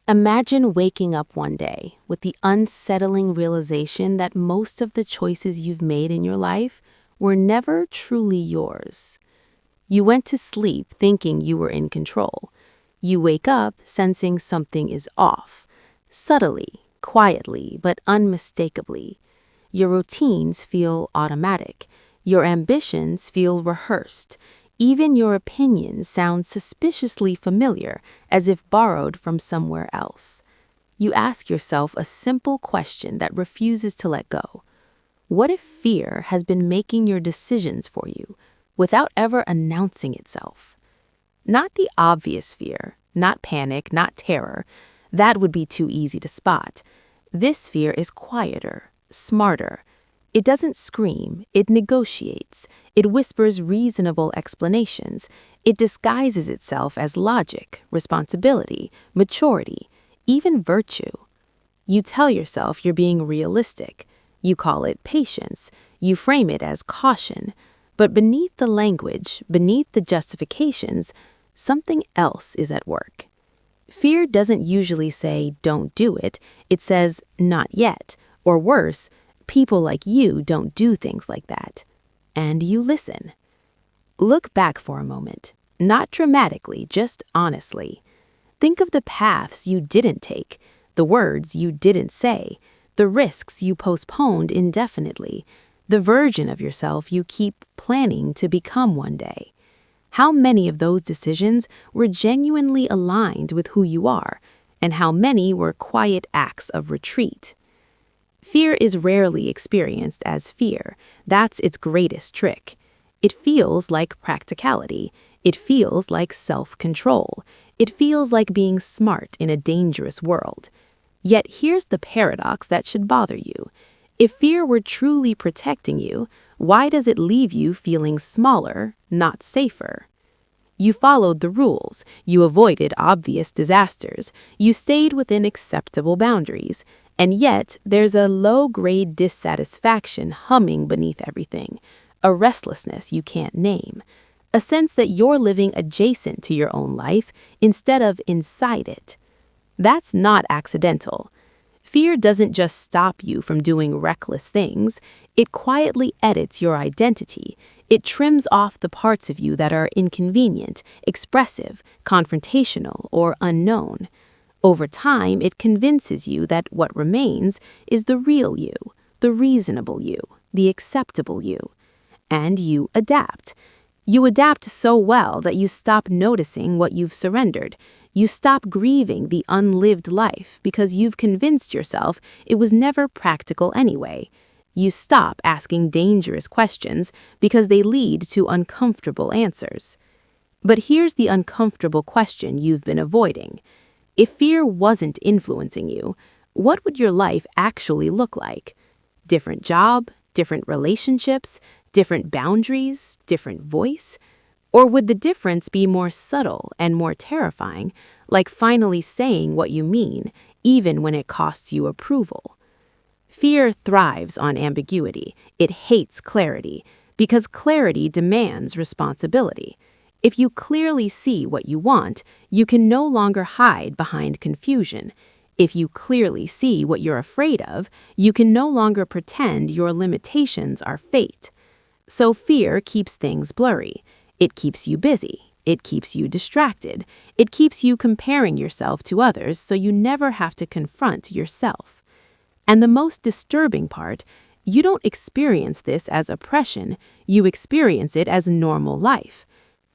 Imagine waking up one day with the unsettling realization that most of the choices you've made in your life were never truly yours. You went to sleep thinking you were in control. You wake up sensing something is off, subtly, quietly, but unmistakably. Your routines feel automatic. Your ambitions feel rehearsed. Even your opinions sound suspiciously familiar, as if borrowed from somewhere else. You ask yourself a simple question that refuses to let go. What if fear has been making your decisions for you without ever announcing itself? Not the obvious fear, not panic, not terror. That would be too easy to spot. This fear is quieter, smarter. It doesn't scream, it negotiates. It whispers reasonable explanations. It disguises itself as logic, responsibility, maturity, even virtue. You tell yourself you're being realistic. You call it patience. You frame it as caution. But beneath the language, beneath the justifications, something else is at work. Fear doesn't usually say, don't do it. It says, not yet. Or worse, people like you don't do things like that. And you listen. Look back for a moment. Not dramatically, just honestly. Think of the paths you didn't take, the words you didn't say, the risks you postponed indefinitely, the version of yourself you keep planning to become one day. How many of those decisions were genuinely aligned with who you are, and how many were quiet acts of retreat? Fear is rarely experienced as fear. That's its greatest trick. It feels like practicality. It feels like self-control. It feels like being smart in a dangerous world. Yet here's the paradox that should bother you. If fear were truly protecting you, why does it leave you feeling smaller, not safer? You followed the rules. You avoided obvious disasters. You stayed within acceptable boundaries. And yet, there's a low-grade dissatisfaction humming beneath everything, a restlessness you can't name, a sense that you're living adjacent to your own life instead of inside it. That's not accidental. Fear doesn't just stop you from doing reckless things. It quietly edits your identity. It trims off the parts of you that are inconvenient, expressive, confrontational, or unknown. Over time, it convinces you that what remains is the real you, the reasonable you, the acceptable you. And you adapt. You adapt so well that you stop noticing what you've surrendered. You stop grieving the unlived life because you've convinced yourself it was never practical anyway. You stop asking dangerous questions because they lead to uncomfortable answers. But here's the uncomfortable question you've been avoiding. If fear wasn't influencing you, what would your life actually look like? Different job, different relationships, different boundaries, different voice? Or would the difference be more subtle and more terrifying, like finally saying what you mean, even when it costs you approval? Fear thrives on ambiguity. It hates clarity, because clarity demands responsibility. If you clearly see what you want, you can no longer hide behind confusion. If you clearly see what you're afraid of, you can no longer pretend your limitations are fate. So fear keeps things blurry. It keeps you busy. It keeps you distracted. It keeps you comparing yourself to others so you never have to confront yourself. And the most disturbing part, you don't experience this as oppression. You experience it as normal life.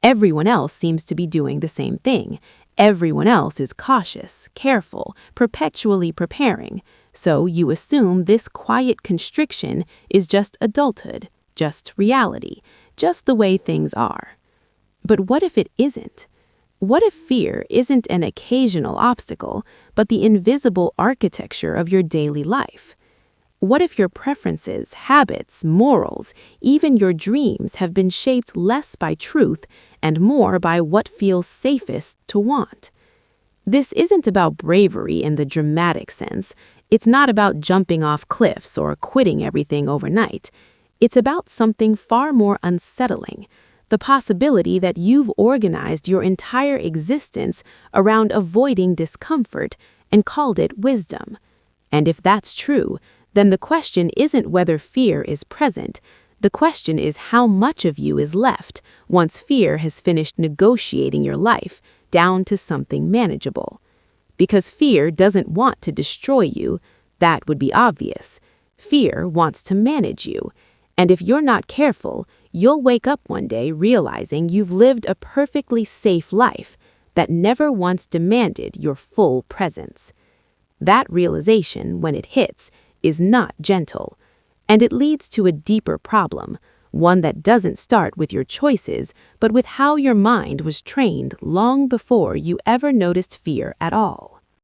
Everyone else seems to be doing the same thing. Everyone else is cautious, careful, perpetually preparing. So you assume this quiet constriction is just adulthood, just reality, just the way things are. But what if it isn't? What if fear isn't an occasional obstacle, but the invisible architecture of your daily life? What if your preferences, habits, morals, even your dreams have been shaped less by truth and more by what feels safest to want? This isn't about bravery in the dramatic sense. It's not about jumping off cliffs or quitting everything overnight. It's about something far more unsettling, the possibility that you've organized your entire existence around avoiding discomfort and called it wisdom. And if that's true, then the question isn't whether fear is present. The question is how much of you is left once fear has finished negotiating your life down to something manageable. Because fear doesn't want to destroy you, that would be obvious. Fear wants to manage you. And if you're not careful, you'll wake up one day realizing you've lived a perfectly safe life that never once demanded your full presence. That realization, when it hits, is not gentle, and it leads to a deeper problem, one that doesn't start with your choices, but with how your mind was trained long before you ever noticed fear at all.